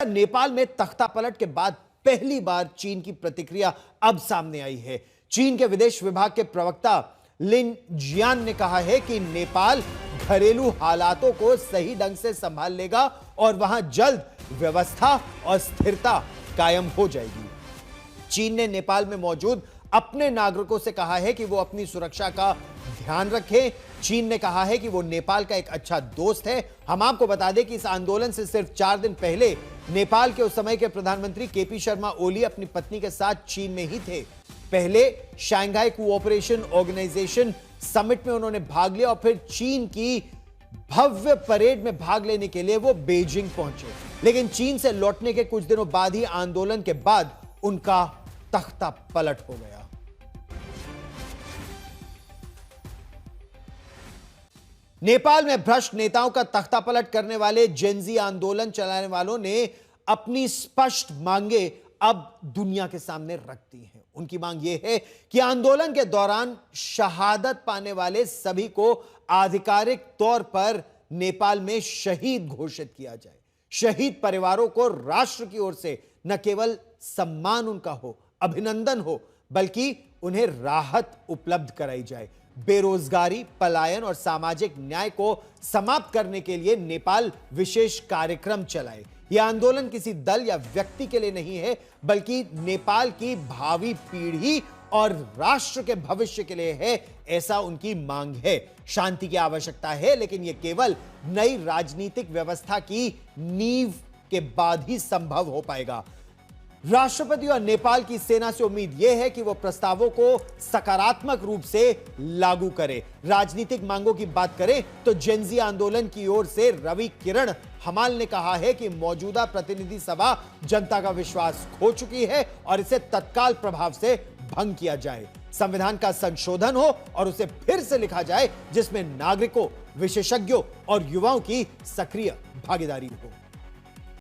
नेपाल में तख्तापलट के बाद पहली बार चीन की प्रतिक्रिया अब सामने आई है। चीन के विदेश विभाग के प्रवक्ता लिन जियान ने कहा है कि नेपाल घरेलू हालातों को सही ढंग से संभाल लेगा और वहां जल्द व्यवस्था और स्थिरता कायम हो जाएगी। चीन ने नेपाल में मौजूद अपने नागरिकों से कहा है कि वो अपनी सुरक्षा का ध्यान रखें। चीन ने कहा है कि वो नेपाल का एक अच्छा दोस्त है। हम आपको बता दें कि इस आंदोलन से सिर्फ 4 दिन पहले नेपाल के उस समय के प्रधानमंत्री केपी शर्मा ओली अपनी पत्नी के साथ चीन में ही थे। पहले शंघाई कोऑपरेशन ऑर्गेनाइजेशन समिट में उन्होंने भाग लिया और फिर चीन की भव्य परेड में भाग लेने के लिए वो बीजिंग पहुंचे। लेकिन चीन से लौटने के कुछ दिनों बाद ही आंदोलन के बाद उनका तख्ता पलट हो गया। नेपाल में भ्रष्ट नेताओं का तख्ता पलट करने वाले जेनजी आंदोलन चलाने वालों ने अपनी स्पष्ट मांगे अब दुनिया के सामने रख दी हैं। उनकी मांग यह है कि आंदोलन के दौरान शहादत पाने वाले सभी को आधिकारिक तौर पर नेपाल में शहीद घोषित किया जाए। शहीद परिवारों को राष्ट्र की ओर से न केवल सम्मान उनका हो, अभिनंदन हो, बल्कि उन्हें राहत उपलब्ध कराई जाए। बेरोजगारी, पलायन और सामाजिक न्याय को समाप्त करने के लिए नेपाल विशेष कार्यक्रम चलाए। यह आंदोलन किसी दल या व्यक्ति के लिए नहीं है, बल्कि नेपाल की भावी पीढ़ी और राष्ट्र के भविष्य के लिए है, ऐसा उनकी मांग है। शांति की आवश्यकता है, लेकिन यह केवल नई राजनीतिक व्यवस्था की नींव के बाद ही संभव हो पाएगा। राष्ट्रपति और नेपाल की सेना से उम्मीद यह है कि वो प्रस्तावों को सकारात्मक रूप से लागू करे। राजनीतिक मांगों की बात करें तो जेनजी आंदोलन की ओर से रवि किरण हमाल ने कहा है कि मौजूदा प्रतिनिधि सभा जनता का विश्वास खो चुकी है और इसे तत्काल प्रभाव से भंग किया जाए। संविधान का संशोधन हो और उसे फिर से लिखा जाए, जिसमें नागरिकों, विशेषज्ञों और युवाओं की सक्रिय भागीदारी हो।